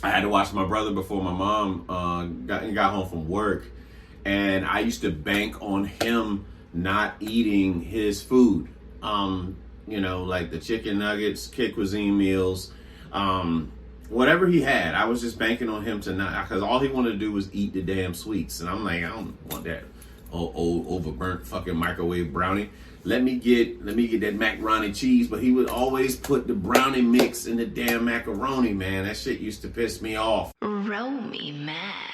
I had to watch my brother before my mom got home from work, and I used to bank on him not eating his food. Like the chicken nuggets, kid cuisine meals, whatever he had. I was just banking on him to not, because all he wanted to do was eat the damn sweets, and I'm like, I don't want that old overburnt fucking microwave brownie. Let me get that macaroni cheese, but he would always put the brownie mix in the damn macaroni, man. That shit used to piss me off. Roll me Mac.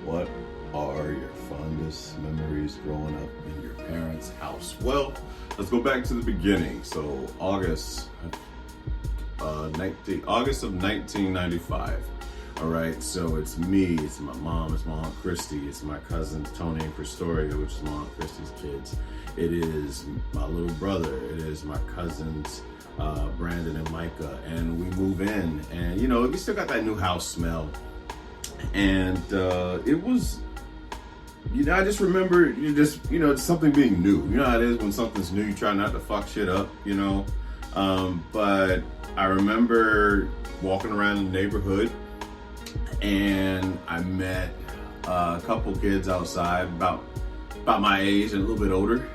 What are your fondest memories growing up in your parents' house? Well, let's go back to the beginning. So August of 1995. All right, so it's me, it's my mom, it's my Aunt Christy, it's my cousins Tony and Christoria, which is my Aunt Christy's kids. It is my little brother, it is my cousins Brandon and Micah, and we move in, and we still got that new house smell. And it was, I just remember it's something being new. You know how it is when something's new, you try not to fuck shit up, but I remember walking around the neighborhood, and I met a couple kids outside about my age and a little bit older.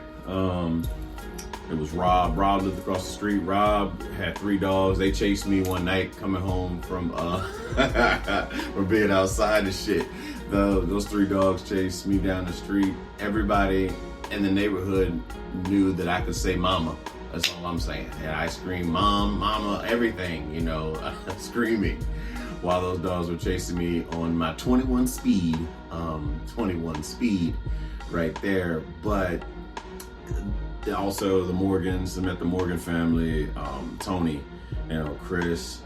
It was Rob. Rob lived across the street. Rob had 3 dogs. They chased me one night coming home from being outside and shit. Those 3 dogs chased me down the street. Everybody in the neighborhood knew that I could say mama. That's all I'm saying. And I screamed mom, mama, everything, screaming while those dogs were chasing me on my 21 speed right there. But also the Morgans, I met the Morgan family, Tony, Chris,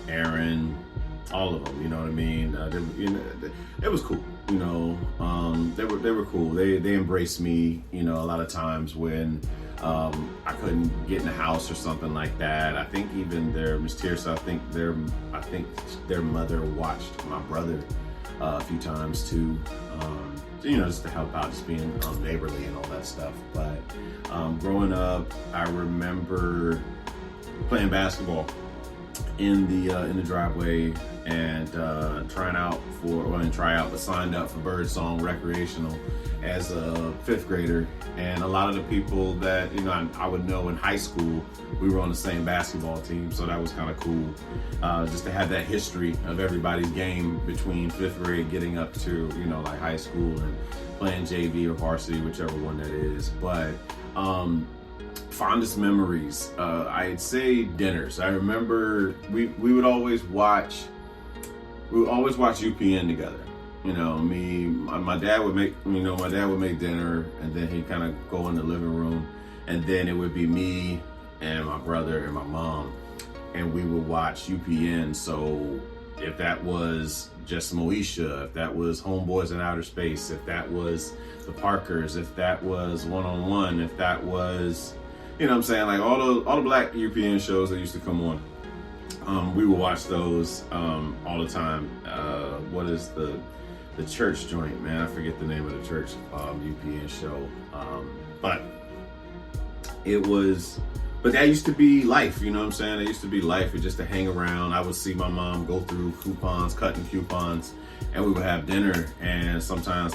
Aaron, all of them, you know what I mean? It was cool, they were cool. They embraced me, a lot of times when I couldn't get in the house or something like that. I think even Miss Tirsa, I think their mother watched my brother a few times too. Just to help out, just being neighborly and all that stuff. But growing up, I remember playing basketball in the driveway and but signed up for Birdsong Recreational as a fifth grader. And a lot of the people that I would know in high school, we were on the same basketball team, so that was kind of cool, just to have that history of everybody's game between fifth grade getting up to like high school and playing JV or varsity, whichever one that is. But fondest memories, I'd say dinners. I remember we would always watch UPN together. My dad would make dinner, and then he'd kind of go in the living room, and then it would be me and my brother and my mom, and we would watch UPN. So if that was Just Moesha, if that was Homeboys in Outer Space, if that was The Parkers, if that was One on One, if that was, like all the black UPN shows that used to come on, we would watch those all the time. What is the church joint, man? I forget the name of the church UPN show, but that used to be life. It used to be life. It just to hang around. I would see my mom go through cutting coupons, and we would have dinner, and sometimes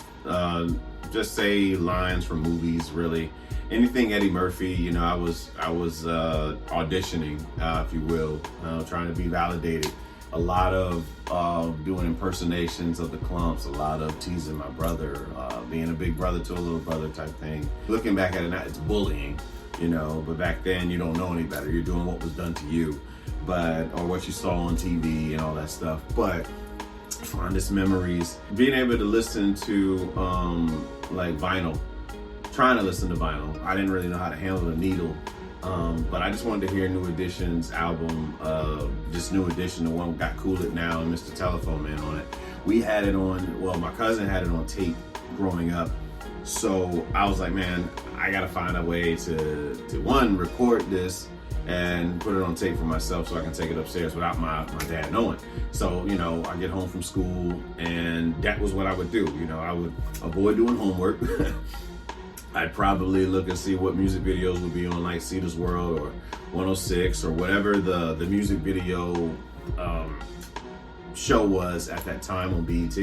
just say lines from movies, really anything Eddie Murphy. I was auditioning, if you will, trying to be validated. A lot of doing impersonations of the Clumps, a lot of teasing my brother, being a big brother to a little brother type thing. Looking back at it now, it's bullying, but back then you don't know any better. You're doing what was done to you, or what you saw on TV and all that stuff. But fondest memories, being able to listen to like vinyl, trying to listen to vinyl. I didn't really know how to handle the needle. But I just wanted to hear New Edition's album, just New Edition, the one got Cool It Now and Mr. Telephone Man on it. We had it on, my cousin had it on tape growing up. So I was like, man, I gotta find a way to one, record this and put it on tape for myself so I can take it upstairs without my dad knowing. So, I get home from school, and that was what I would do. I would avoid doing homework. I'd probably look and see what music videos would be on, like Cedar's World or 106 or whatever the music video show was at that time on BET,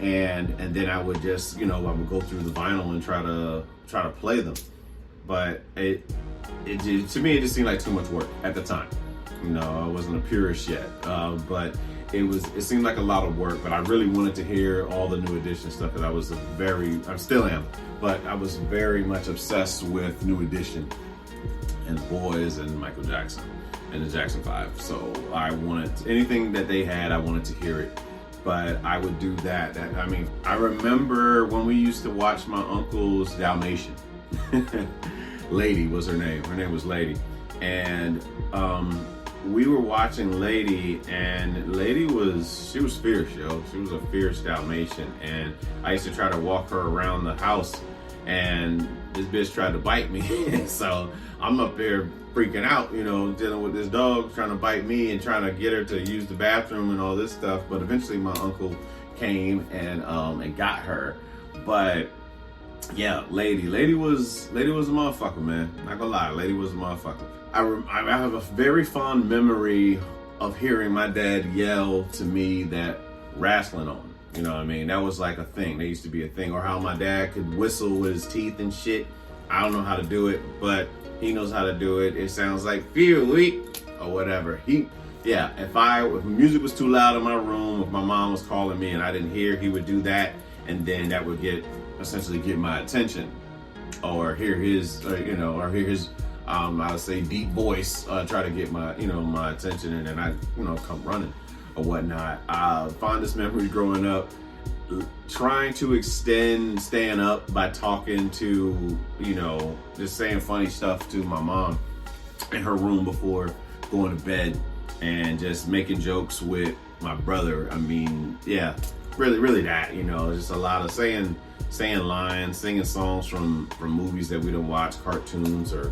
and then I would just I would go through the vinyl and try to play them. But to me it just seemed like too much work at the time. I wasn't a purist yet, but it seemed like a lot of work. But I really wanted to hear all the New Edition stuff, because I still am, but I was very much obsessed with New Edition and the Boys and Michael Jackson and the Jackson 5. So I wanted anything that they had, I wanted to hear it. But I would do that. I remember when we used to watch my uncle's Dalmatian. Lady was her name. Her name was Lady. And we were watching Lady, and Lady was fierce, yo. She was a fierce Dalmatian, and I used to try to walk her around the house, and this bitch tried to bite me. So I'm up there freaking out, dealing with this dog trying to bite me and trying to get her to use the bathroom and all this stuff. But eventually my uncle came and got her. But yeah, Lady was a motherfucker, man. Not gonna lie, Lady was a motherfucker. I have a very fond memory of hearing my dad yell to me that wrestling on. That was like a thing. That used to be a thing. Or how my dad could whistle with his teeth and shit. I don't know how to do it, but he knows how to do it. It sounds like "Phew" or whatever. If music was too loud in my room, if my mom was calling me and I didn't hear, he would do that, and then that would essentially get my attention, or hear his, I would say deep voice, try to get my, my attention, and then I, come running or whatnot. Fondest memory growing up, trying to extend staying up by talking to, just saying funny stuff to my mom in her room before going to bed, and just making jokes with my brother. Really that, just a lot of saying lines, singing songs from movies that we don't watch, cartoons or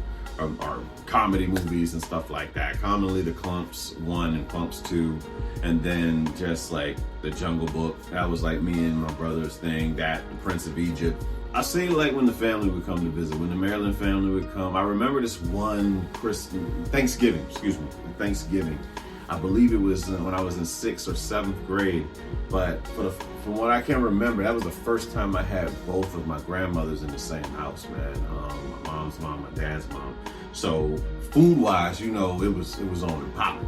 comedy movies and stuff like that. Commonly the Clumps 1 and Clumps 2, and then just like the Jungle Book. That was like me and my brother's thing. That, the Prince of Egypt. I say, like, when the family would come to visit, when the Maryland family would come. I remember this one Thanksgiving. I believe it was when I was in 6th or 7th grade. But from what I can remember, that was the first time I had both of my grandmothers in the same house, man. My mom's mom, my dad's mom. So food-wise, it was on and popping.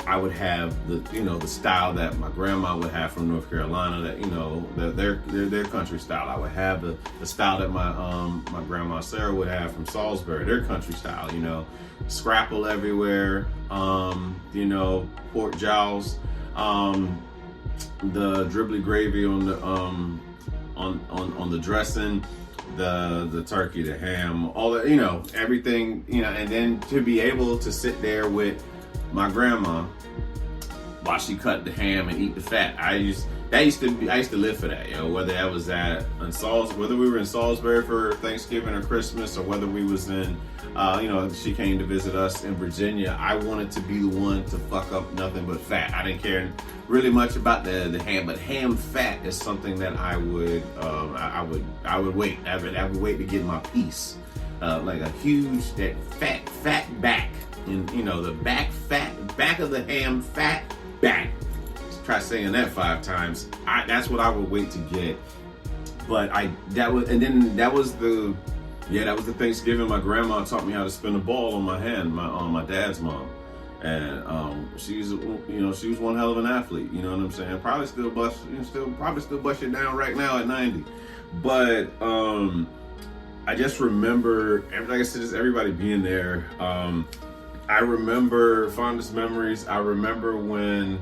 I would have the style that my grandma would have from North Carolina, that their country style. I would have the style that my grandma Sarah would have from Salisbury, their country style. Scrapple everywhere. Pork jowls. The dribbly gravy on the dressing. The turkey, the ham, all that, everything, and then to be able to sit there with my grandma while she cut the ham and eat the fat. I used to live for that, whether that was whether we were in Salisbury for Thanksgiving or Christmas, or whether we was in, she came to visit us in Virginia. I wanted to be the one to fuck up nothing but fat. I didn't care really much about the ham, but ham fat is something that I would wait. I would wait to get my piece, like a huge that fat back, and the back of the ham fat back. Try saying that 5 times. That's what I would wait to get. But that was the Thanksgiving. My grandma taught me how to spin a ball on my hand, my dad's mom. And she was one hell of an athlete, you know what I'm saying? Probably still bust it down right now at 90. But I just remember, like I said, just everybody being there. I remember fondest memories. I remember when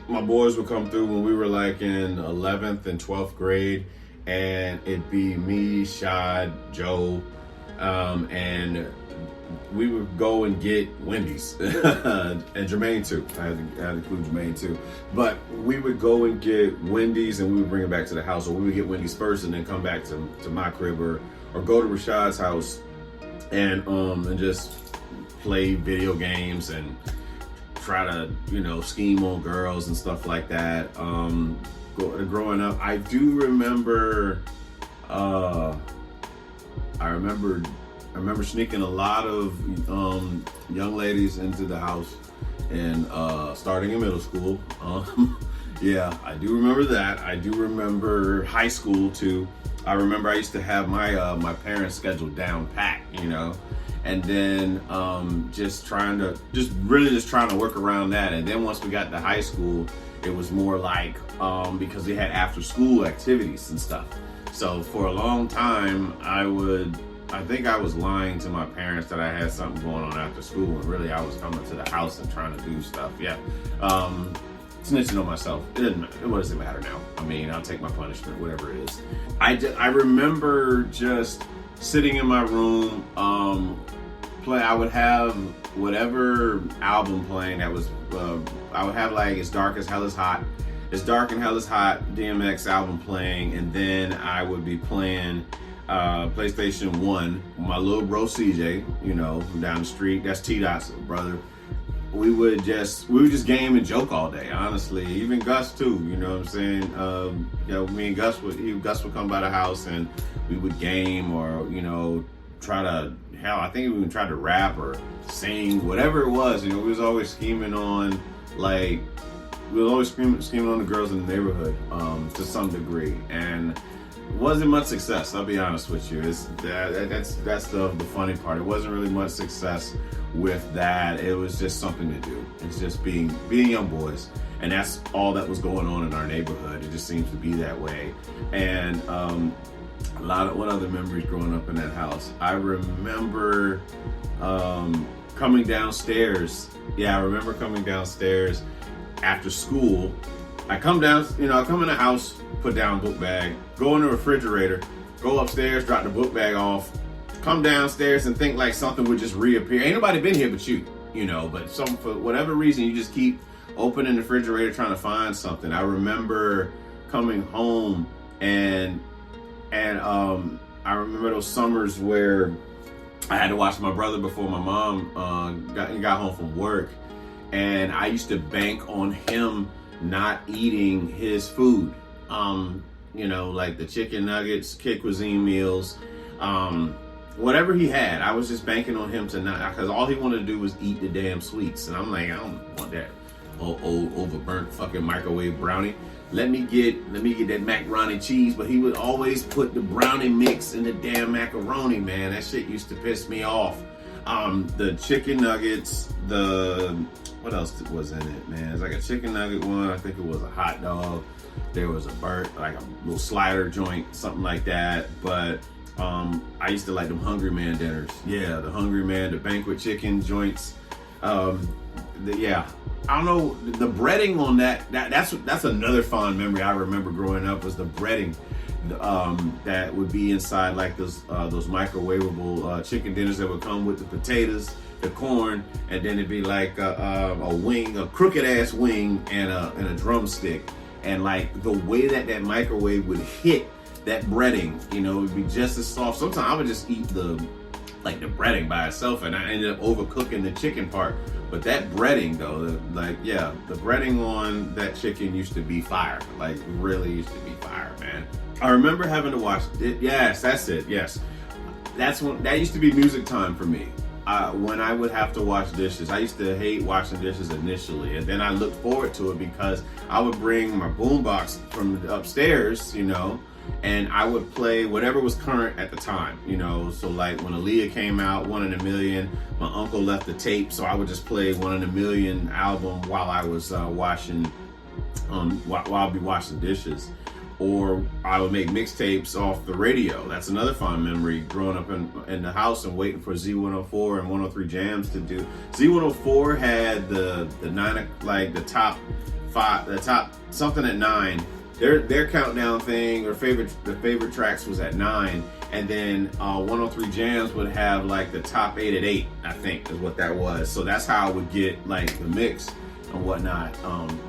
my boys would come through when we were like in 11th and 12th grade, and it'd be me, Shad, Joe, and we would go and get Wendy's and Jermaine too. I had to include Jermaine too. But we would go and get Wendy's and we would bring it back to the house, or we would get Wendy's first and then come back to my crib, or go to Rashad's house and just play video games and try to scheme on girls and stuff like that. Growing up, I do remember. I remember sneaking a lot of young ladies into the house, and starting in middle school. Yeah, I do remember that. I do remember high school too. I remember I used to have my parents' schedule down pat, and then just trying to work around that. And then once we got to high school, it was more like because they had after school activities and stuff. So for a long time, I think I was lying to my parents that I had something going on after school, and really I was coming to the house and trying to do stuff. Yeah, snitching on myself. What does it matter now? I mean, I'll take my punishment, whatever it is. I remember just sitting in my room, I would have whatever album playing that was. I would have like It's Dark as Hell is Hot. It's Dark and Hell is Hot DMX album playing, and then I would be playing PlayStation 1, my little bro CJ, down the street. That's T-Dot's brother. We would just game and joke all day, honestly. Even Gus too, you know what I'm saying? Me and Gus would come by the house and we would game, or I think we even tried to rap or sing, whatever it was. We was always scheming on scheming on the girls in the neighborhood to some degree, and wasn't much success. I'll be honest with you. That's the funny part. It wasn't really much success with that. It was just something to do. It's just being young boys, and that's all that was going on in our neighborhood. It just seems to be that way. And what other memories growing up in that house? I remember coming downstairs. Yeah, I remember coming downstairs after school. I come down, I come in the house, put down book bag, go in the refrigerator, go upstairs, drop the book bag off, come downstairs and think like something would just reappear. Ain't nobody been here but you, but for whatever reason, you just keep opening the refrigerator trying to find something. I remember coming home and I remember those summers where I had to watch my brother before my mom got home from work, and I used to bank on him not eating his food. Like the chicken nuggets, kid cuisine meals, whatever he had, I was just banking on him to not, because all he wanted to do was eat the damn sweets. And I'm like, I don't want that old overburnt fucking microwave brownie. Let me get that macaroni cheese. But he would always put the brownie mix in the damn macaroni, man. That shit used to piss me off. The chicken nuggets, what else was in it, man? It's like a chicken nugget one. I think it was a hot dog. There was a like a little slider joint, something like that. But I used to like them Hungry Man dinners. Yeah, the Hungry Man, the banquet chicken joints. Yeah, I don't know, the breading on that's another fond memory I remember growing up, was the breading that would be inside like those microwavable chicken dinners that would come with the potatoes, the corn, and then it'd be like a wing, a crooked ass wing, and a drumstick. And like the way that microwave would hit that breading, you know, it would be just as soft. Sometimes I would just eat the breading by itself, and I ended up overcooking the chicken part. But that breading though, the breading on that chicken used to be fire. Like really used to be fire, man. I remember having to watch it. Yes, that's it. Yes, that used to be music time for me. When I would have to wash dishes, I used to hate washing dishes initially, and then I looked forward to it because I would bring my boombox from upstairs, you know, and I would play whatever was current at the time, you know. So like when Aaliyah came out, 1 in a Million, my uncle left the tape, so I would just play 1 in a Million album while I was while I'd be washing dishes. Or I would make mixtapes off the radio. That's another fond memory, growing up in the house and waiting for Z104 and 103 Jams to do. Z104 had the top 5, the top something at 9. Their countdown thing, or the favorite tracks was at 9, and then 103 Jams would have like the top 8 at 8, I think is what that was. So that's how I would get like the mix and whatnot.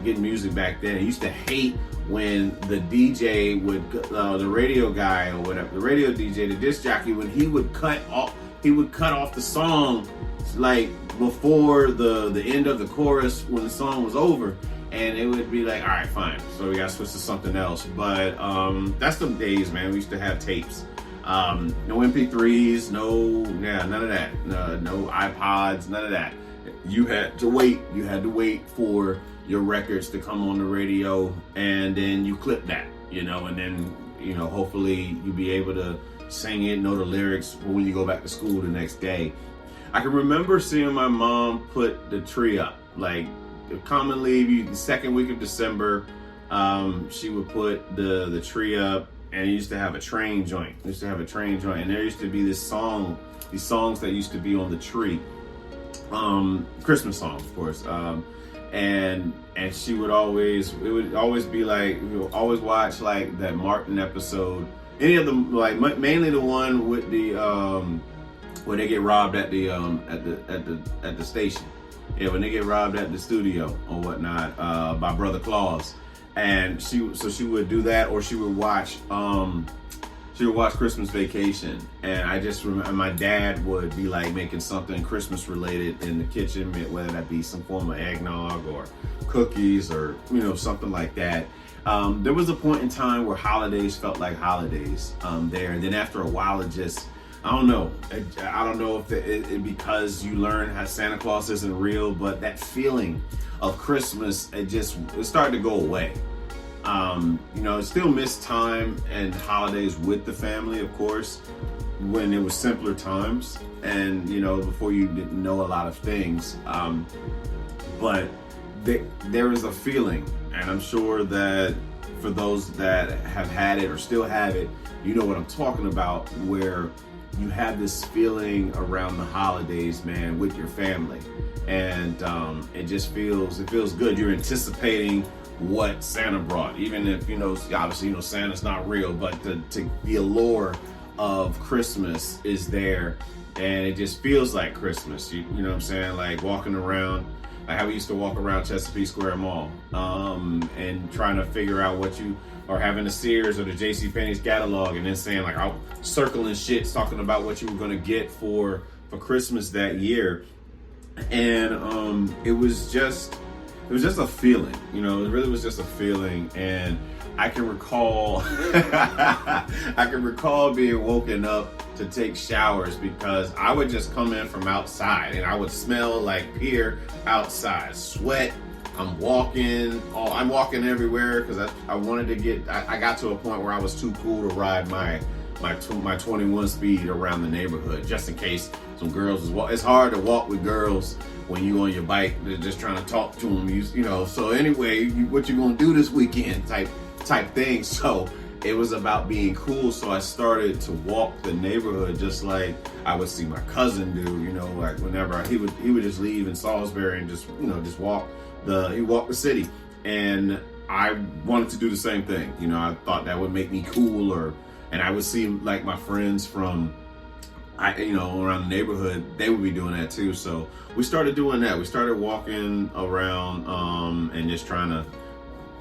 Getting music back then, I used to hate when the DJ would, the radio guy or whatever, the radio DJ, the disc jockey, when he would cut off the song like before the end of the chorus when the song was over. And it would be like, all right, fine. So we got to switch to something else. But that's them days, man. We used to have tapes. No MP3s, none of that. No iPods, none of that. You had to wait. You had to wait for your records to come on the radio, and then you clip that, you know, and then, you know, hopefully you'll be able to sing it, know the lyrics when you go back to school the next day. I can remember seeing my mom put the tree up, like, commonly the second week of December, she would put the tree up, and it used to have a train joint. It used to have a train joint, and there used to be these songs that used to be on the tree, Christmas songs, of course, and she would always be like, we would always watch like that Martin episode, any of them, like mainly the one with the where they get robbed at the station. Yeah, when they get robbed at the studio or whatnot, by Brother Claus. And she would do that, or she would watch Christmas Vacation. And I just remember my dad would be like making something Christmas related in the kitchen, whether that be some form of eggnog or cookies or, you know, something like that. There was a point in time where holidays felt like holidays there. And then after a while, it just, I don't know if it because you learn how Santa Claus isn't real, but that feeling of Christmas, it started to go away. You know, still miss time and holidays with the family, of course, when it was simpler times and, you know, before you didn't know a lot of things. But there is a feeling, and I'm sure that for those that have had it or still have it, you know what I'm talking about, where you have this feeling around the holidays, man, with your family. And it feels good. You're anticipating what Santa brought, even if, you know, obviously, you know, Santa's not real, but the allure of Christmas is there, and it just feels like Christmas. You know what I'm saying? Like walking around, like how we used to walk around Chesapeake Square Mall, and trying to figure out what you, or having the Sears or the JCPenney's catalog, and then saying like, I'll circling shit, talking about what you were gonna get for Christmas that year. And it was just a feeling, you know, it really was just a feeling. And I can recall being woken up to take showers because I would just come in from outside and I would smell like beer outside, sweat. I'm walking everywhere because I wanted to get. I got to a point where I was too cool to ride my 21 speed around the neighborhood, just in case some girls it's hard to walk with girls when you on your bike. They're just trying to talk to them, you know. So anyway, what you gonna do this weekend type thing. So it was about being cool. So I started to walk the neighborhood just like I would see my cousin do. You know, like whenever he would just leave in Salisbury and just walk the city, and I wanted to do the same thing. You know, I thought that would make me cool, and I would see like my friends from around the neighborhood, they would be doing that too. So we started doing that. We started walking around and just trying to,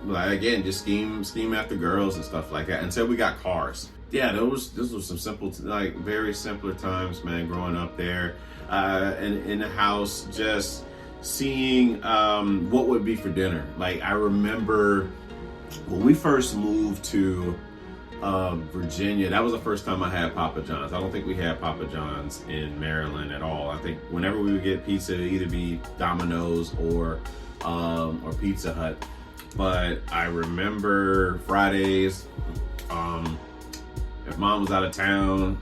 like, again, just scheme after girls and stuff like that until we got cars. Yeah, this was some simple, like very simpler times, man, growing up there in the house, just seeing what would be for dinner. Like, I remember when we first moved to Virginia, that was the first time I had Papa John's. I don't think we had Papa John's in Maryland at all. I think whenever we would get pizza, it'd either be Domino's or Pizza Hut. But I remember Fridays, if Mom was out of town,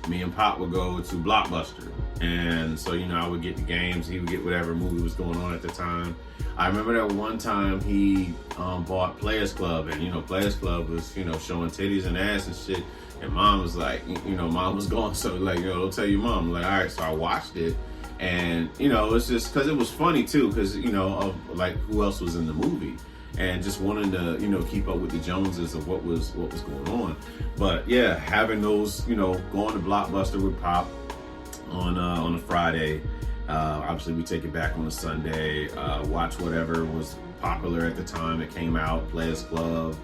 me and Pop would go to Blockbuster. And so, I would get the games, he would get whatever movie was going on at the time. I remember that one time he bought Players Club, and Players Club was showing titties and ass and shit. And Mom was like, Mom was going, so like, don't tell your mom. I'm like, all right, so I watched it, and it's just because it was funny too, because of like who else was in the movie, and just wanting to keep up with the Joneses of what was going on. But yeah, having those going to Blockbuster with Pop on a Friday. Obviously, we take it back on a Sunday, watch whatever was popular at the time that came out, Players Club,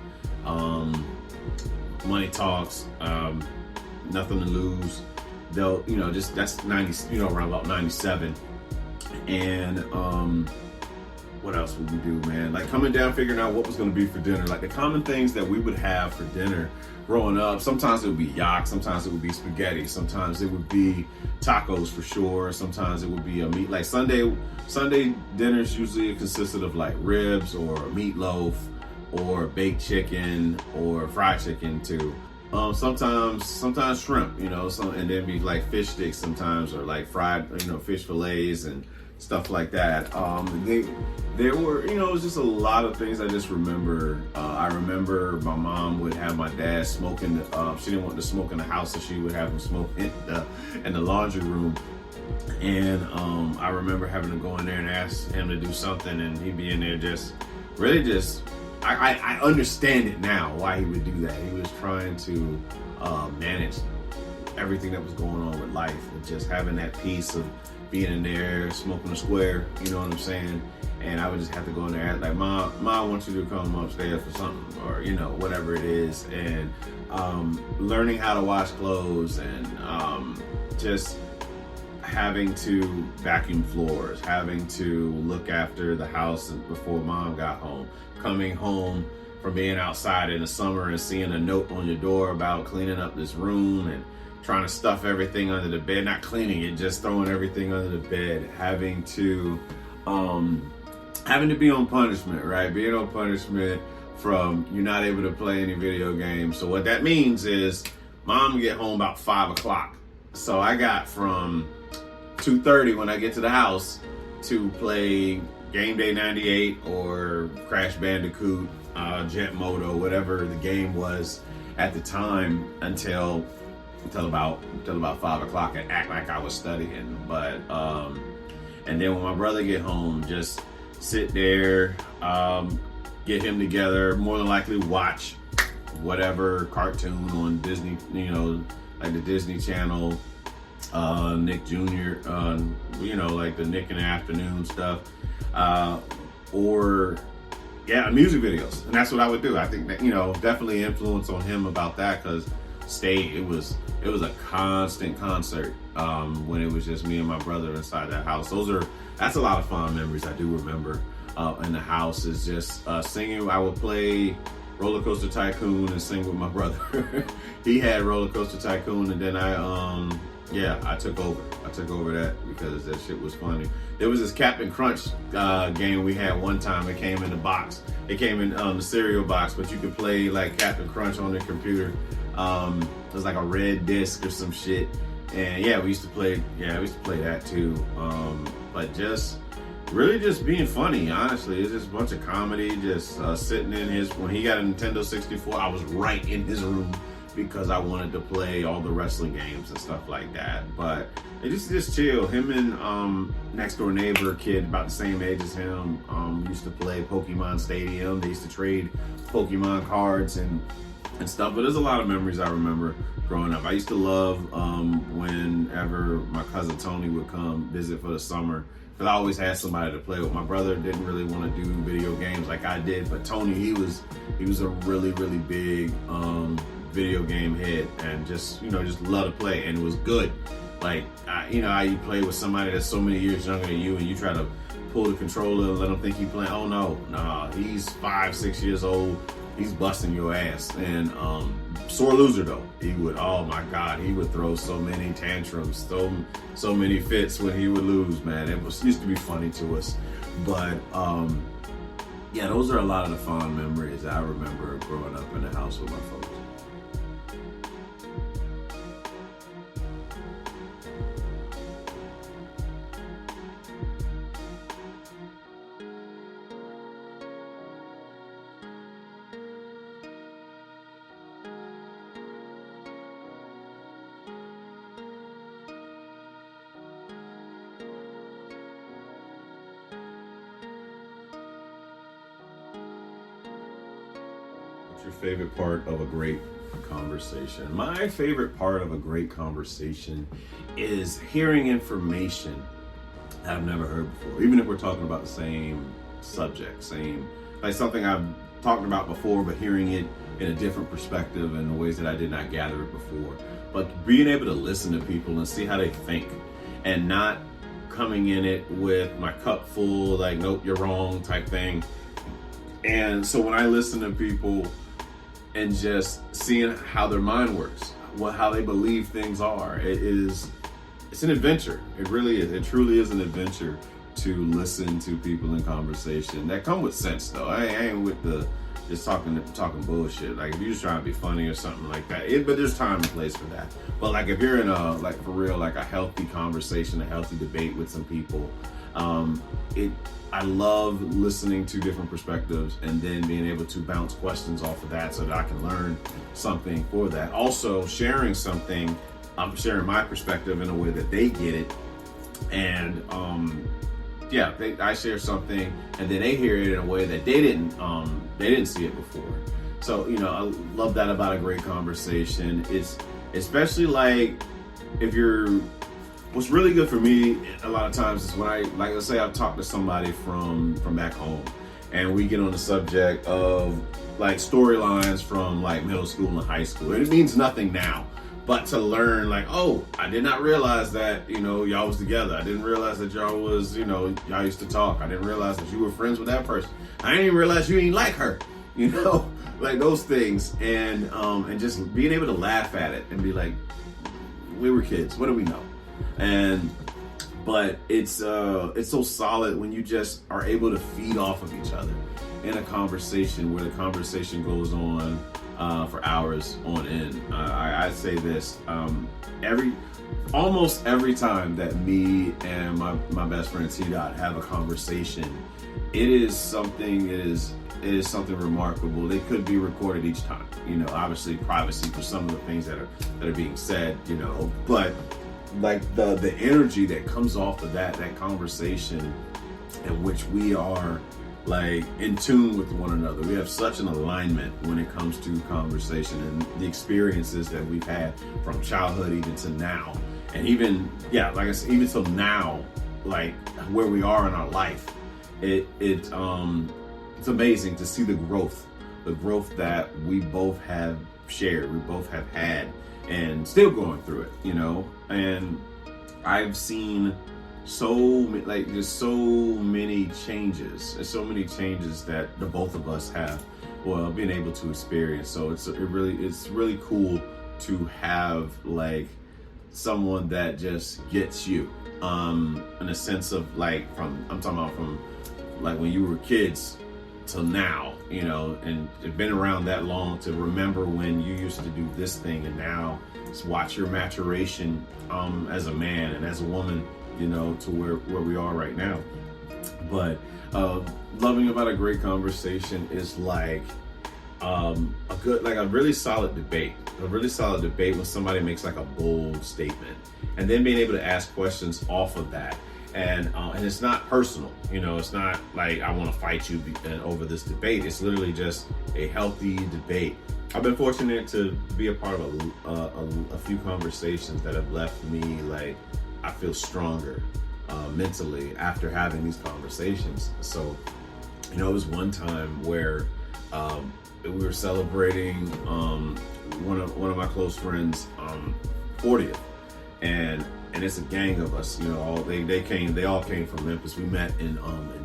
Money Talks, Nothing to Lose. They'll, just that's 90, around about 97. And what else would we do, man? Like coming down, figuring out what was going to be for dinner. Like the common things that we would have for dinner growing up. Sometimes it would be yak, sometimes it would be spaghetti, sometimes it would be tacos for sure, sometimes it would be a meat. Like Sunday dinners usually consisted of like ribs or meatloaf or baked chicken or fried chicken too. Sometimes shrimp, and then be like fish sticks sometimes, or like fried, fish fillets and stuff like that. There were, it was just a lot of things I just remember. I remember my mom would have my dad smoking. She didn't want to smoke in the house, so she would have him smoke in the laundry room. And I remember having to go in there and ask him to do something, and he'd be in there I understand it now why he would do that. He was trying to manage everything that was going on with life, and just having that piece of being in there, smoking a square, you know what I'm saying? And I would just have to go in there and act like, Mom, I want you to come upstairs for something, or, whatever it is. And learning how to wash clothes, and just having to vacuum floors, having to look after the house before Mom got home, coming home from being outside in the summer and seeing a note on your door about cleaning up this room, and trying to stuff everything under the bed, not cleaning it, just throwing everything under the bed, having to be on punishment, right? Being on punishment from you're not able to play any video games. So what that means is Mom get home about 5 o'clock. So I got from 2:30 when I get to the house to play Game Day 98 or Crash Bandicoot, Jet Moto, whatever the game was at the time, until about 5 o'clock, and act like I was studying. But and then when my brother get home, just sit there, get him together, more than likely watch whatever cartoon on Disney, like the Disney Channel, Nick Jr., like the Nick in the Afternoon stuff, or music videos. And that's what I would do. I think that, definitely influence on him about that, because it was a constant concert when it was just me and my brother inside that house. That's a lot of fond memories I do remember in the house, is just singing. I would play Roller Coaster Tycoon and sing with my brother. He had Roller Coaster Tycoon, and then I took over. I took over that because that shit was funny. There was this Captain Crunch game we had one time. It came in the box. It came in the cereal box, but you could play like Captain Crunch on the computer. It was like a red disc or some shit. And we used to play that too. But just really just being funny, honestly. It's just a bunch of comedy, just sitting in when he got a Nintendo 64, I was right in his room because I wanted to play all the wrestling games and stuff like that. But it just chill. Him and next door neighbor kid about the same age as him used to play Pokemon Stadium. They used to trade Pokemon cards and stuff. But there's a lot of memories I remember growing up. I used to love whenever my cousin Tony would come visit for the summer, because I always had somebody to play with. My brother didn't really want to do video games like I did, but Tony, he was a really, really big video game head, and just love to play, and it was good. Like how you play with somebody that's so many years younger than you, and you try to pull the controller and let him think you playing. Oh no, nah, he's 5-6 years old. He's busting your ass, and sore loser though. He would, oh my God, he would throw so many tantrums, so many fits when he would lose, man. It used to be funny to us, but those are a lot of the fond memories I remember growing up in the house with my folks. Your favorite part of a great conversation? My favorite part of a great conversation is hearing information I've never heard before, even if we're talking about the same subject, like something I've talked about before, but hearing it in a different perspective in ways that I did not gather it before. But being able to listen to people and see how they think, and not coming in it with my cup full, like, nope, you're wrong type thing. And so when I listen to people and just seeing how their mind works, how they believe things are, it's an adventure. It really is. It truly is an adventure to listen to people in conversation that come with sense, though. I ain't with the just talking bullshit. Like if you're just trying to be funny or something like that, but there's time and place for that. But like if you're in a, like for real, like a healthy conversation, a healthy debate with some people, I love listening to different perspectives and then being able to bounce questions off of that so that I can learn something for that. Also sharing something, I'm sharing my perspective in a way that they get it. And I share something and then they hear it in a way that they didn't see it before. So, I love that about a great conversation. It's especially like what's really good for me a lot of times is when let's say I've talked to somebody from back home and we get on the subject of like storylines from like middle school and high school. And it means nothing now, but to learn like, oh, I did not realize that, y'all was together. I didn't realize that y'all was, y'all used to talk. I didn't realize that you were friends with that person. I didn't even realize you didn't like her, like those things. And just being able to laugh at it and be like, we were kids. What do we know? But it's so solid when you just are able to feed off of each other in a conversation where the conversation goes on for hours on end. I say this, almost every time that me and my best friend T-Dot have a conversation, it is something remarkable. They could be recorded each time, obviously privacy for some of the things that are being said, but like the energy that comes off of that conversation in which we are like in tune with one another. We have such an alignment when it comes to conversation and the experiences that we've had from childhood even to now. And even, like I said, even till now, like where we are in our life, it's amazing to see the growth that we both have shared, we both have had, and still going through it, and I've seen so many changes that the both of us have well, being able to experience. So it's really cool to have like someone that just gets you, in a sense of like I'm talking about from like when you were kids till now, and it's been around that long to remember when you used to do this thing, and now just watch your maturation as a man and as a woman, to where we are right now. But loving about a great conversation is like a really solid debate. A really solid debate when somebody makes like a bold statement, and then being able to ask questions off of that. And it's not personal, it's not like I want to fight you over this debate. It's literally just a healthy debate. I've been fortunate to be a part of a few conversations that have left me like I feel stronger mentally after having these conversations. So, it was one time where we were celebrating one of my close friends' 40th, and it's a gang of us. They all came from Memphis. We met in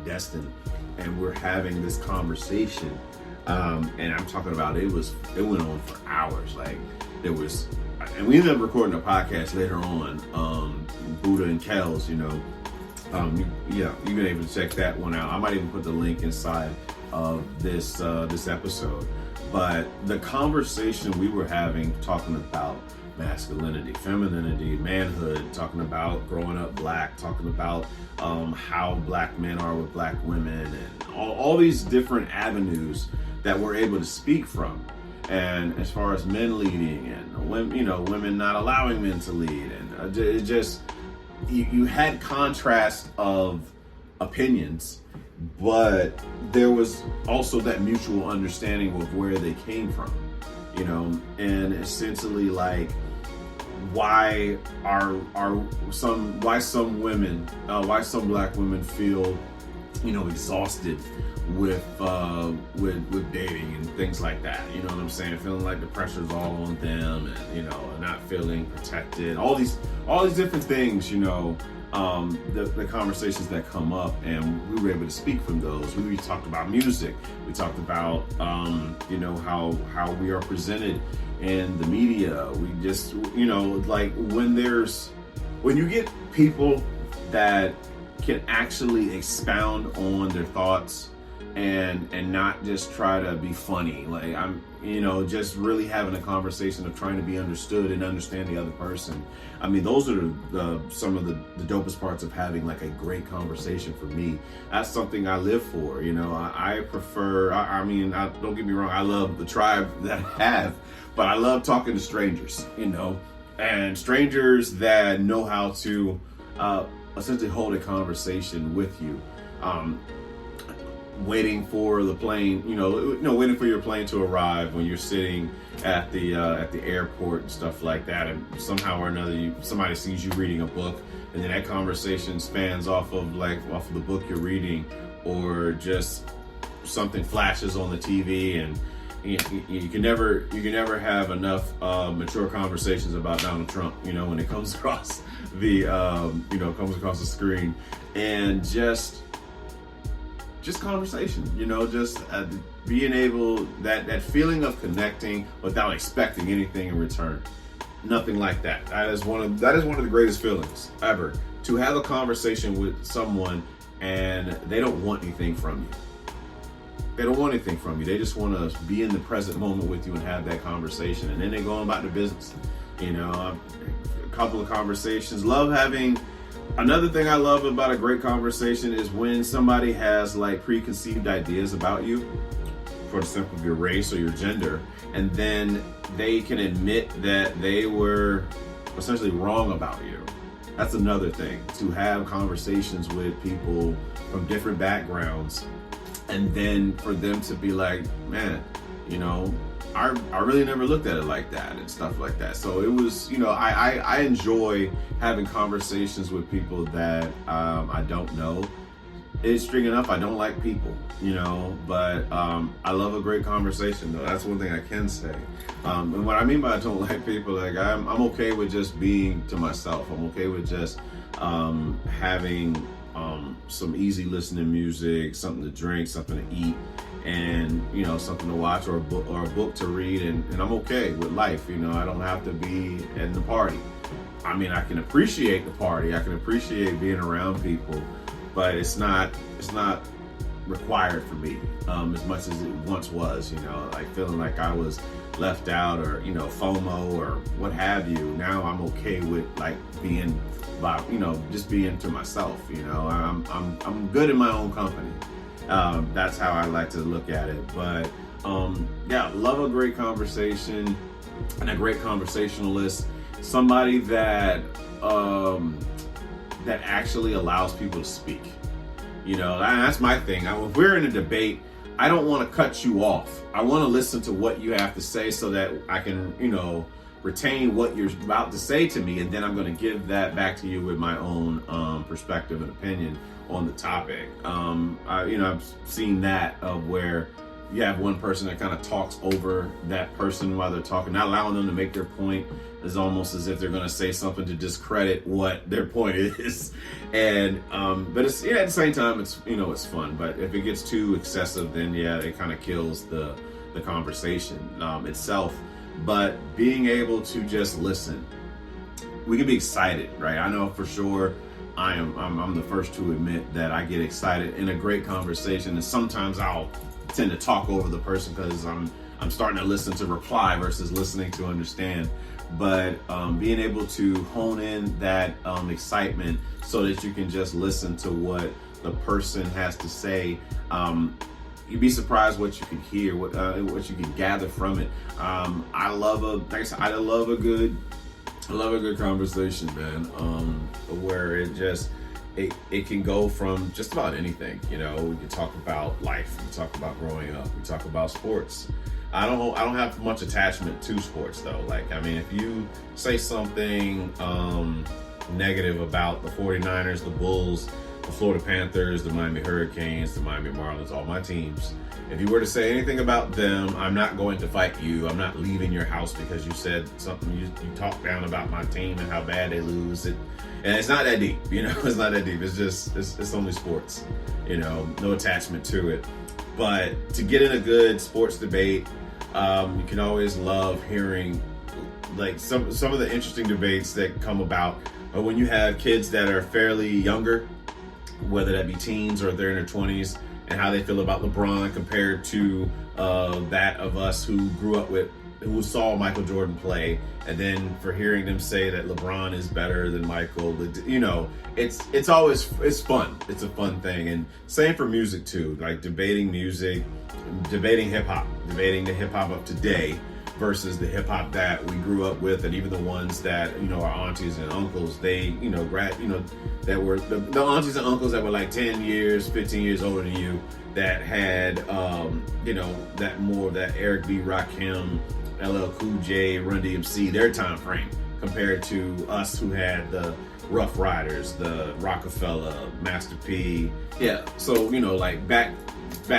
Destin, and we're having this conversation. And I'm talking about it went on for hours. Like and we ended up recording a podcast later on. Buddha and Kells, you've been able to check that one out. I might even put the link inside of this episode. But the conversation we were having, talking about masculinity, femininity, manhood, talking about growing up black, talking about how black men are with black women, and all these different avenues that we're able to speak from. And as far as men leading and women not allowing men to lead, and it just you had contrast of opinions, but there was also that mutual understanding of where they came from, and essentially like why some black women feel exhausted with dating and things like that. You know what I'm saying? Feeling like the pressure's all on them, and not feeling protected. All these different things. The conversations that come up, and we were able to speak from those. We talked about music. We talked about how we are presented in the media. We just like when you get people that can actually expound on their thoughts and not just try to be funny. Like just really having a conversation of trying to be understood and understand the other person. I mean, those are some of the dopest parts of having like a great conversation for me. That's something I live for. I prefer, don't get me wrong, I love the tribe that I have, but I love talking to strangers, and strangers that know how to essentially hold a conversation with you. Waiting for the plane, waiting for your plane to arrive when you're sitting at the airport and stuff like that, and somehow or another somebody sees you reading a book, and then that conversation spans off of the book you're reading, or just something flashes on the TV, and you can never have enough mature conversations about Donald Trump, when it comes across comes across the screen, and just conversation, just being able, that feeling of connecting without expecting anything in return. Nothing like that. That is one of the greatest feelings ever, to have a conversation with someone and they don't want anything from you. They don't want anything from you. They just want to be in the present moment with you and have that conversation, and then they go on about their business. A couple of conversations. Another thing I love about a great conversation is when somebody has like preconceived ideas about you, for the simple of your race or your gender, and then they can admit that they were essentially wrong about you. That's another thing, to have conversations with people from different backgrounds, and then for them to be like, man, I really never looked at it like that, and stuff like that. So it was, I enjoy having conversations with people that I don't know. Interesting enough, I don't like people, but I love a great conversation, though. That's one thing I can say. And what I mean by I don't like people, like I'm okay with just being to myself. I'm okay with just having some easy listening music, something to drink, something to eat, and something to watch, or a book to read, and I'm okay with life. I don't have to be in the party. I mean, I can appreciate the party, I can appreciate being around people, but it's not required for me as much as it once was. Like feeling like I was left out, or FOMO or what have you. Now I'm okay with like being just being to myself. I'm good in my own company. That's how I like to look at it. But love a great conversation and a great conversationalist, somebody that actually allows people to speak. That's my thing. If we're in a debate, I don't want to cut you off. I want to listen to what you have to say so that I can, retain what you're about to say to me, and then I'm going to give that back to you with my own perspective and opinion on the topic. I've seen that of where you have one person that kind of talks over that person while they're talking, not allowing them to make their point. It's almost as if they're going to say something to discredit what their point is. And but it's at the same time it's it's fun. But if it gets too excessive, then it kind of kills the conversation itself. But being able to just listen, we can be excited, right? I know for sure I'm the first to admit that I get excited in a great conversation, and sometimes I'll tend to talk over the person because I'm starting to listen to reply versus listening to understand. But being able to hone in that excitement so that you can just listen to what the person has to say, you'd be surprised what you can hear, what you can gather from it. I love a good conversation, man. Where it can go from just about anything. We can talk about life, we can talk about growing up, we talk about sports. I don't have much attachment to sports though. Like, I mean, if you say something negative about the 49ers, the Bulls, the Florida Panthers, the Miami Hurricanes, the Miami Marlins, all my teams, if you were to say anything about them, I'm not going to fight you. I'm not leaving your house because you said something, you talked down about my team and how bad they lose. And it's not that deep, it's not that deep. It's just, it's only sports, no attachment to it. But to get in a good sports debate, you can always love hearing like some of the interesting debates that come about when you have kids that are fairly younger, whether that be teens or if they're in their 20s, and how they feel about LeBron compared to that of us who grew up with, who saw Michael Jordan play, and then for hearing them say that LeBron is better than Michael, it's always, it's fun. It's a fun thing. And same for music too, like debating music, debating hip hop, debating the hip hop of today versus the hip hop that we grew up with, and even the ones that our aunties and uncles, they that were the aunties and uncles that were like 10 years, 15 years older than you, that had that more of that Eric B. Rakim, LL Cool J, Run DMC, their time frame, compared to us who had the Rough Riders, the Rockefeller, Master P. Yeah, so like back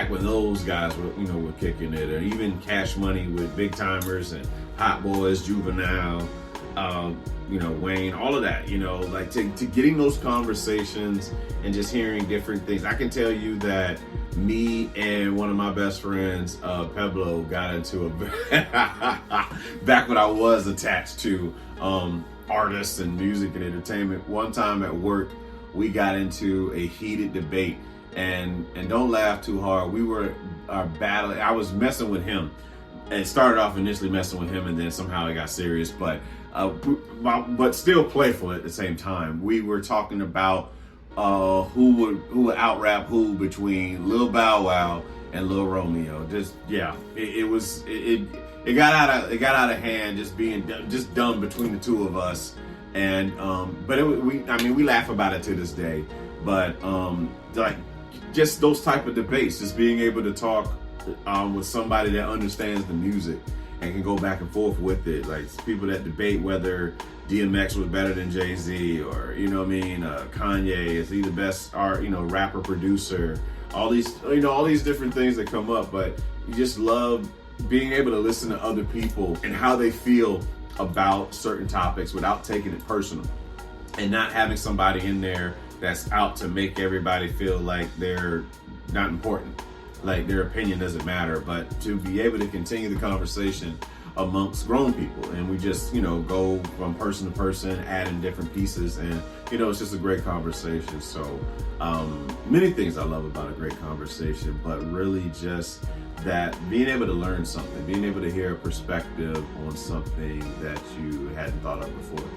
when those guys were kicking it, or even Cash Money with Big Timers and Hot Boys, Juvenile, Wayne, all of that, like to getting those conversations and just hearing different things. I can tell you that me and one of my best friends, Pablo, got into back when I was attached to artists and music and entertainment. One time at work, we got into a heated debate, and don't laugh too hard. We were battling. I was messing with him, and started off initially messing with him, and then somehow it got serious, but still playful at the same time. We were talking about who would out rap who between Lil Bow Wow and Lil Romeo. It got out of hand, just being just dumb between the two of us. And we laugh about it to this day. But like just those type of debates, just being able to talk with somebody that understands the music and can go back and forth with it. Like people that debate whether DMX was better than Jay-Z, or Kanye is he the best rapper, producer, all these different things that come up. But you just love being able to listen to other people and how they feel about certain topics without taking it personal, and not having somebody in there that's out to make everybody feel like they're not important, like their opinion doesn't matter, but to be able to continue the conversation amongst grown people. And we just, go from person to person, adding different pieces, and it's just a great conversation. So many things I love about a great conversation, but really just that being able to learn something, being able to hear a perspective on something that you hadn't thought of before.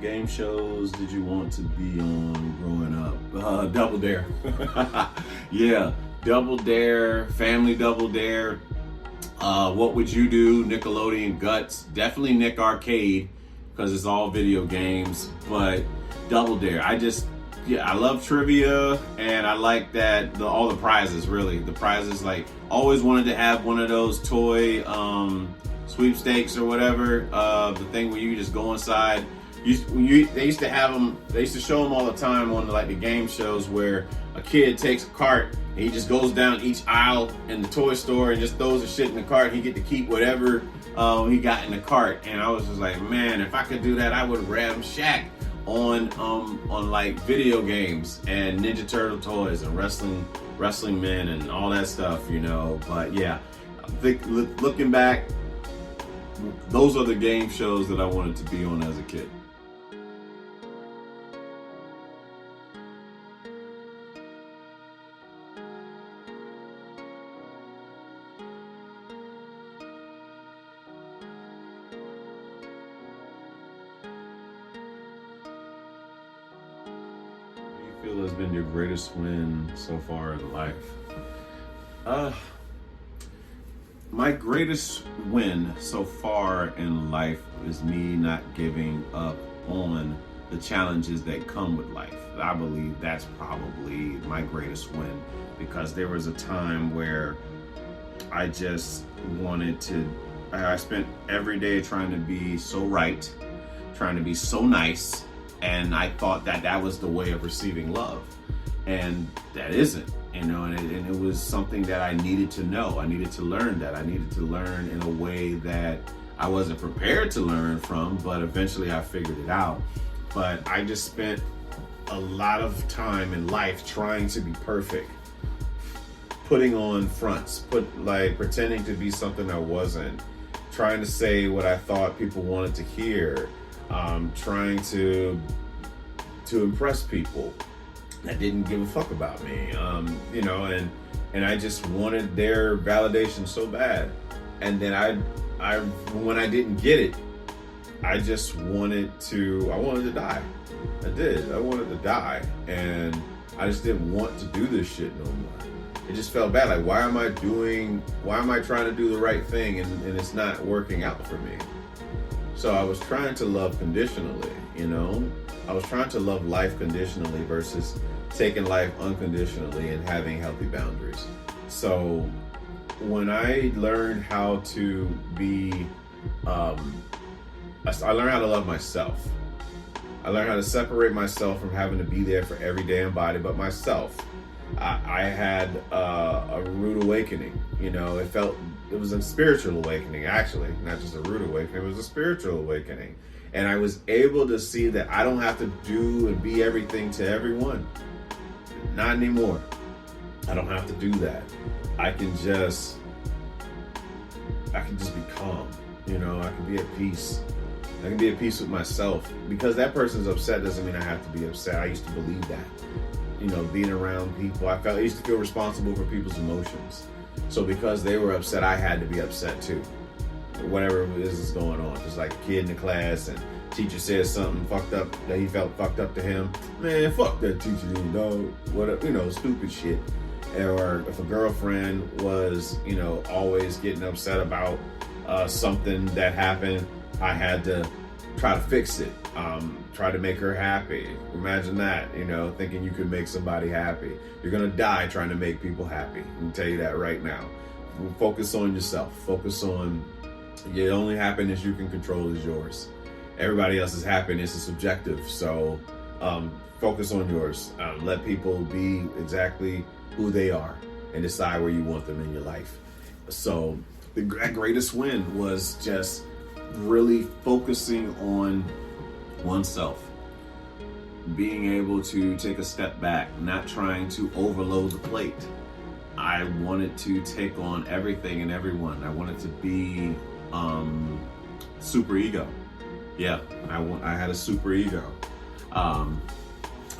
Game shows did you want to be on growing up? Double Dare. Yeah, Double Dare, Family Double Dare. What Would You Do? Nickelodeon Guts. Definitely Nick Arcade, because it's all video games. But Double Dare, I love trivia, and I like that all the prizes, really. The prizes, like, always wanted to have one of those toy sweepstakes or whatever. The thing where you just go inside. They used to have them. They used to show them all the time on the game shows where a kid takes a cart and he just goes down each aisle in the toy store and just throws the shit in the cart. He get to keep whatever he got in the cart. And I was just like, man, if I could do that, I would ram Shaq on like video games and Ninja Turtle toys and wrestling men and all that stuff, But yeah, I think looking back, those are the game shows that I wanted to be on as a kid. Feel has been your greatest win so far in life? My greatest win so far in life is me not giving up on the challenges that come with life. I believe that's probably my greatest win, because there was a time where I just I spent every day trying to be so right, trying to be so nice, and I thought that was the way of receiving love, and that isn't, and it was something that I needed to know. I needed to learn that. I needed to learn in a way that I wasn't prepared to learn from, but eventually I figured it out. But I just spent a lot of time in life trying to be perfect, putting on fronts, pretending to be something I wasn't, trying to say what I thought people wanted to hear, trying to impress people that didn't give a fuck about me, and I just wanted their validation so bad. And then I when I didn't get it, I wanted to die. I wanted to die, and I just didn't want to do this shit no more. It just felt bad. Like, why am I trying to do the right thing and it's not working out for me? So I was trying to love conditionally, I was trying to love life conditionally versus taking life unconditionally and having healthy boundaries. So when I learned how to be, I learned how to love myself. I learned how to separate myself from having to be there for every damn body but myself. I had a rude awakening. It was a spiritual awakening, actually, not just a rude awakening. It was a spiritual awakening. And I was able to see that I don't have to do and be everything to everyone. Not anymore. I don't have to do that. I can just be calm. I can be at peace. I can be at peace with myself. Because that person's upset doesn't mean I have to be upset. I used to believe that. Being around people, I used to feel responsible for people's emotions. So because they were upset, I had to be upset too. Whatever it is going on. Just like a kid in the class and teacher says something fucked up that he felt fucked up to him. Man, fuck that teacher, whatever, stupid shit. Or if a girlfriend was, always getting upset about something that happened, I had to try to fix it. Try to make her happy. Imagine that, thinking you could make somebody happy. You're gonna die trying to make people happy. I can tell you that right now. focus on yourself. Focus on the only happiness you can control is yours. Everybody else's happiness is subjective. So focus on yours. Let people be exactly who they are and decide where you want them in your life. So the greatest win was just really focusing on oneself. Being able to take a step back, not trying to overload the plate. I wanted to take on everything and everyone. I wanted to be super ego. Yeah, I had a super ego. I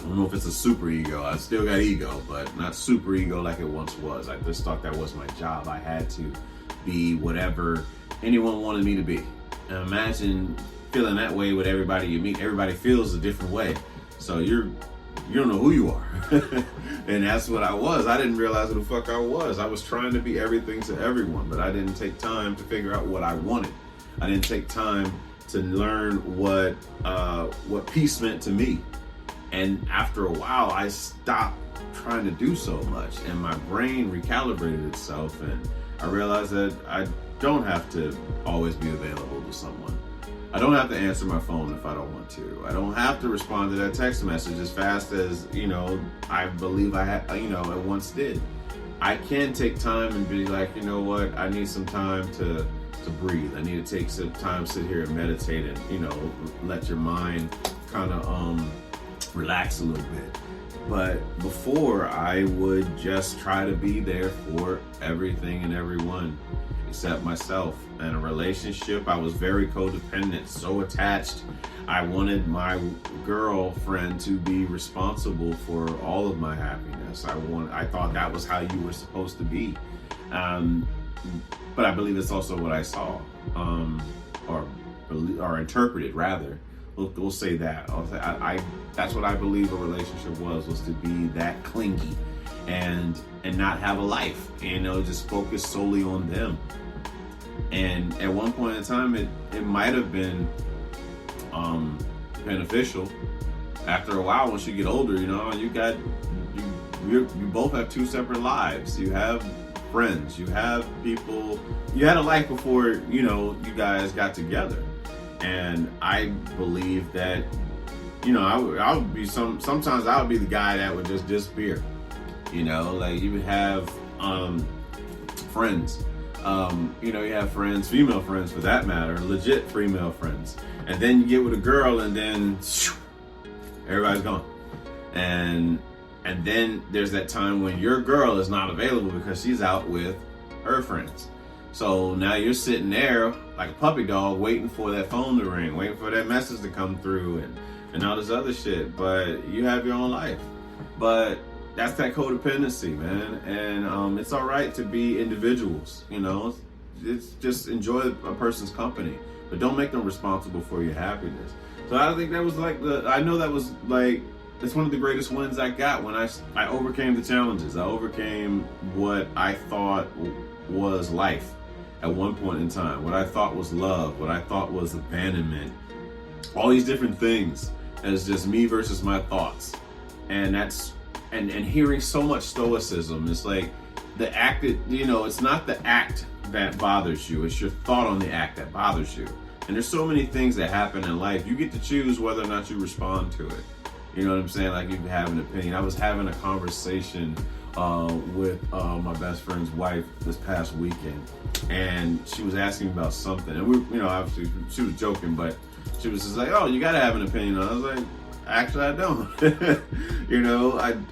don't know if it's a super ego. I still got ego, but not super ego like it once was. I just thought that was my job. I had to be whatever anyone wanted me to be. And imagine feeling that way with everybody you meet. Everybody feels a different way. So you don't know who you are. And that's what I was. I didn't realize who the fuck I was. I was trying to be everything to everyone, but I didn't take time to figure out what I wanted. I didn't take time to learn what peace meant to me. And after a while, I stopped trying to do so much, and my brain recalibrated itself, and I realized that I don't have to always be available to someone. I don't have to answer my phone if I don't want to. I don't have to respond to that text message as fast as, I believe I once did. I can take time and be like, you know what, I need some time to breathe. I need to take some time, sit here and meditate and, let your mind kind of relax a little bit. But before, I would just try to be there for everything and everyone except myself. In a relationship, I was very codependent, so attached. I wanted my girlfriend to be responsible for all of my happiness. I thought that was how you were supposed to be. But I believe it's also what I saw, or interpreted rather. We'll say that. That's what I believe a relationship was to be that clingy and not have a life, just focus solely on them. And at one point in time, it might have been beneficial. After a while, once you get older, you both have two separate lives. You have friends, you have people, you had a life before, you guys got together. And I believe that, I would be sometimes I would be the guy that would just disappear. Like you would have friends. You have friends, female friends for that matter, legit female friends. And then you get with a girl and then everybody's gone. And then there's that time when your girl is not available because she's out with her friends. So now you're sitting there like a puppy dog waiting for that phone to ring, waiting for that message to come through and all this other shit. But you have your own life. But that's that codependency, man. And it's all right to be individuals, It's just enjoy a person's company, but don't make them responsible for your happiness. So I think that was it's one of the greatest wins I got when I overcame the challenges. I overcame what I thought was life at one point in time, what I thought was love, what I thought was abandonment, all these different things. And it's just me versus my thoughts. And that's and hearing so much stoicism. It's like the act that, it's not the act that bothers you, it's your thought on the act that bothers you. And there's so many things that happen in life. You get to choose whether or not you respond to it. You know what I'm saying? Like you have an opinion. I was having a conversation with my best friend's wife this past weekend, and she was asking me about something, and we, obviously she was joking, but she was just like, "Oh, you gotta have an opinion on it." I was like, "Actually, I don't."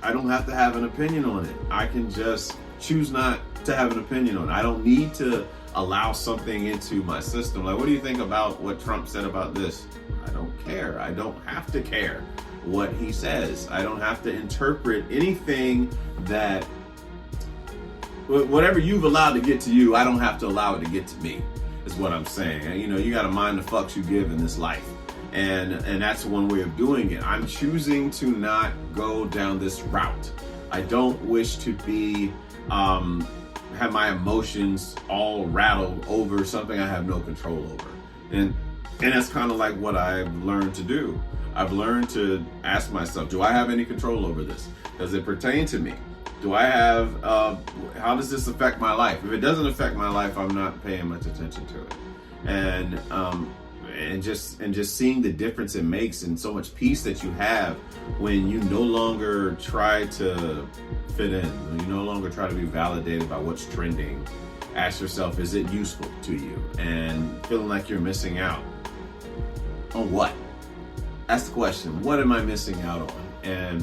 I don't have to have an opinion on it. I can just choose not to have an opinion on it. I don't need to allow something into my system. Like, what do you think about what Trump said about this? I don't care. I don't have to care what he says. I don't have to interpret anything that, whatever you've allowed to get to you, I don't have to allow it to get to me, is what I'm saying. And, you got to mind the fucks you give in this life. And that's one way of doing it. I'm choosing to not go down this route. I don't wish to be, have my emotions all rattled over something I have no control over. And that's kind of like what I've learned to do. I've learned to ask myself, do I have any control over this? Does it pertain to me? Do I have, how does this affect my life? If it doesn't affect my life, I'm not paying much attention to it. And just seeing the difference it makes and so much peace that you have when you no longer try to fit in, when you no longer try to be validated by what's trending. Ask yourself, is it useful to you? And feeling like you're missing out on what? That's the question. What am I missing out on? And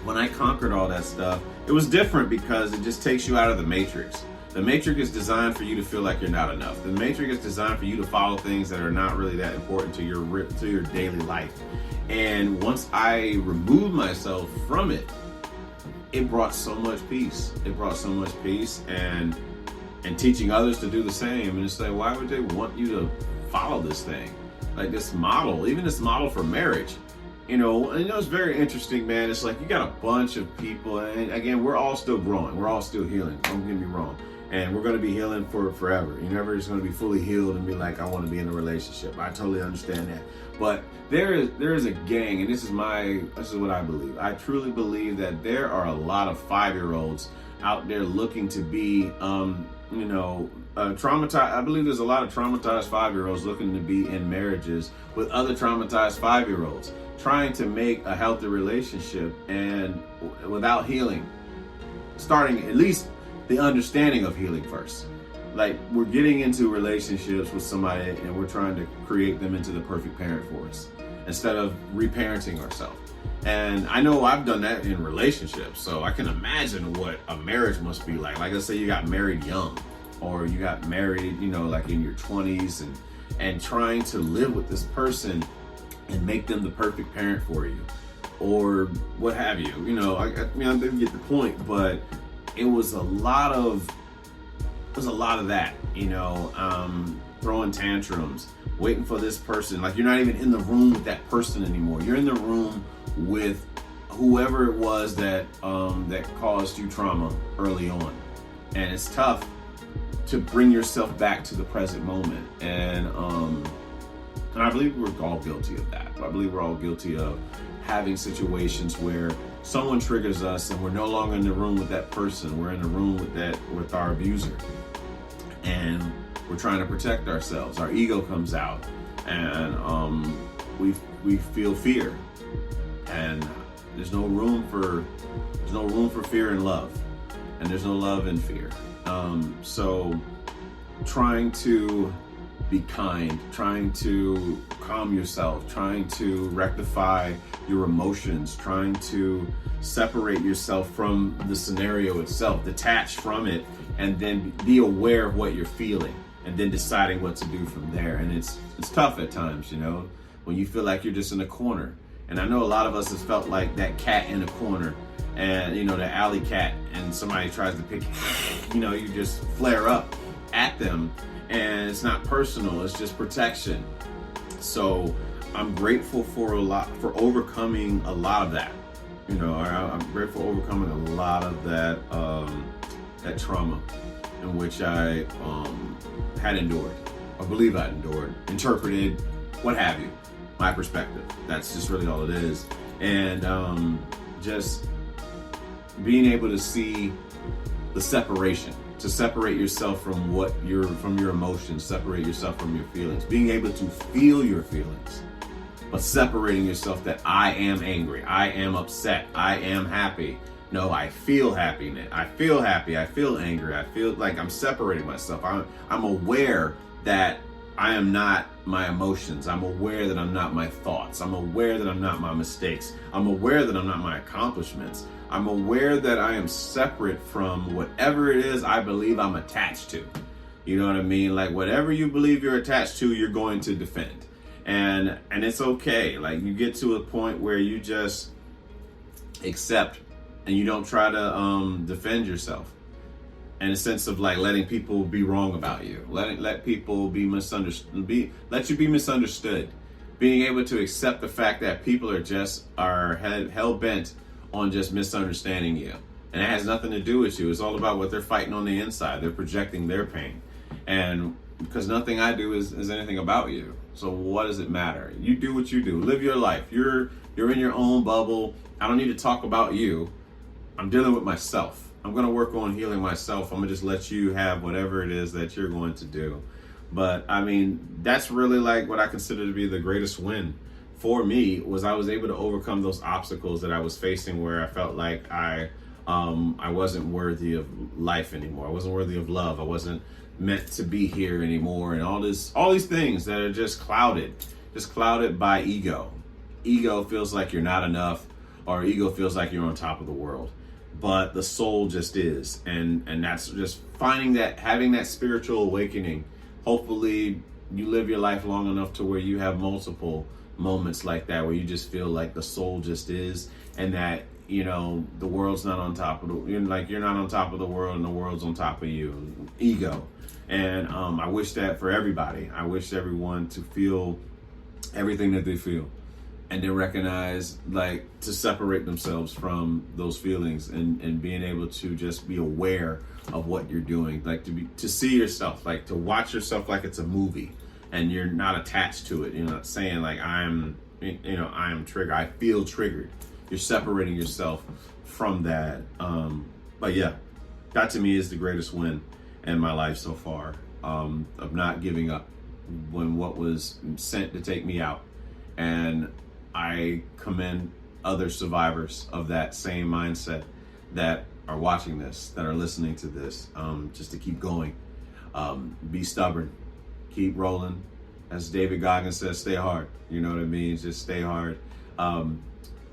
when I conquered all that stuff, it was different because it just takes you out of the matrix. The matrix is designed for you to feel like you're not enough. The matrix is designed for you to follow things that are not really that important to your daily life. And once I removed myself from it, it brought so much peace. It brought so much peace, and teaching others to do the same. And it's like, why would they want you to follow this thing? Like this model, even this model for marriage. And it's very interesting, man. It's like you got a bunch of people, and again, we're all still growing. We're all still healing. Don't get me wrong. And we're going to be healing for forever. You're never just going to be fully healed and be like, I want to be in a relationship. I totally understand that. But there is a gang, and this is what I believe. I truly believe that there are a lot of 5-year-olds out there looking to be, traumatized. I believe there's a lot of traumatized 5-year-olds looking to be in marriages with other traumatized 5-year-olds, trying to make a healthy relationship and without healing, starting at least the understanding of healing first. Like, we're getting into relationships with somebody and we're trying to create them into the perfect parent for us instead of reparenting ourselves. And I know I've done that in relationships, so I can imagine what a marriage must be like. Like, let's say you got married young, or you got married, like in your 20s, and trying to live with this person and make them the perfect parent for you, or what have you. I didn't get the point, but it was a lot of that, throwing tantrums, waiting for this person. Like, you're not even in the room with that person anymore. You're in the room with whoever it was that caused you trauma early on. And it's tough to bring yourself back to the present moment. And I believe we're all guilty of that. I believe we're all guilty of having situations where someone triggers us and we're no longer in the room with that person. We're in the room with our abuser. And we're trying to protect ourselves. Our ego comes out, and we feel fear. And there's no room for fear and love. And there's no love in fear. So trying to be kind, trying to calm yourself, trying to rectify your emotions, trying to separate yourself from the scenario itself, detach from it, and then be aware of what you're feeling, and then deciding what to do from there. And it's tough at times, when you feel like you're just in a corner. And I know a lot of us has felt like that cat in a corner, and the alley cat, and somebody tries to pick, you just flare up at them, and it's not personal, it's just protection. So I'm grateful for overcoming a lot of that. I'm grateful for overcoming a lot of that that trauma in which I had endured, or believe I endured, interpreted, what have you, my perspective. That's just really all it is. And just being able to see the separation, to separate yourself from your emotions, separate yourself from your feelings, being able to feel your feelings, but separating yourself that I am angry, I am upset, I am happy. No, I feel happiness, I feel happy, I feel angry, I feel like I'm separating myself. I'm aware that I am not my emotions. I'm aware that I'm not my thoughts. I'm aware that I'm not my mistakes. I'm aware that I'm not my accomplishments. I'm aware that I am separate from whatever it is I believe I'm attached to. You know what I mean? Like, whatever you believe you're attached to, you're going to defend. And it's okay. Like, you get to a point where you just accept and you don't try to defend yourself. In a sense of like letting people be wrong about you, let people be misunderstood, let you be misunderstood, being able to accept the fact that people are hell bent on just misunderstanding you, and it has nothing to do with you. It's all about what they're fighting on the inside. They're projecting their pain, and because nothing I do is anything about you. So what does it matter? You do what you do. Live your life. You're in your own bubble. I don't need to talk about you. I'm dealing with myself. I'm going to work on healing myself. I'm going to just let you have whatever it is that you're going to do. But I mean, that's really like what I consider to be the greatest win for me, was I was able to overcome those obstacles that I was facing, where I felt like I wasn't worthy of life anymore. I wasn't worthy of love. I wasn't meant to be here anymore. And all these things that are just clouded by ego. Ego feels like you're not enough, or ego feels like you're on top of the world. But the soul just is. And that's just having that spiritual awakening. Hopefully you live your life long enough to where you have multiple moments like that, where you just feel like the soul just is, and that, you know, the world's not on top of you're not on top of the world, and the world's on top of you. Ego. And I wish that for everybody. I wish everyone to feel everything that they feel, and then recognize, like, to separate themselves from those feelings, and being able to just be aware of what you're doing, like to see yourself, like to watch yourself like it's a movie, and you're not attached to it. You're not saying like I am triggered. I feel triggered. You're separating yourself from that. But yeah, that to me is the greatest win in my life so far, of not giving up when what was sent to take me out. And I commend other survivors of that same mindset that are watching this, that are listening to this, just to keep going. Be stubborn, keep rolling. As David Goggins says, stay hard. You know what I mean? Just stay hard.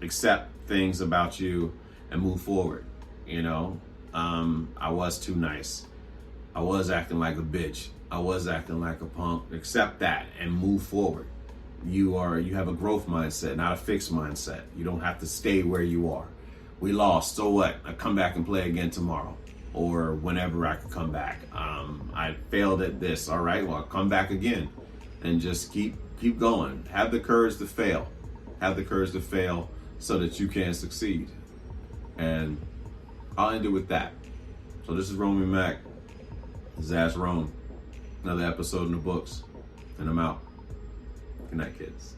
Accept things about you and move forward. You know, I was too nice. I was acting like a bitch. I was acting like a punk. Accept that and move forward. You have a growth mindset, not a fixed mindset. You don't have to stay where you are. We lost, so what? I come back and play again tomorrow, or whenever I can come back. I failed at this. All right, well, I'll come back again, and just keep going. Have the courage to fail. Have the courage to fail so that you can succeed. And I'll end it with that. So this is Romy Mac, Zaz Rome. Another episode in the books, and I'm out. Good night, kids.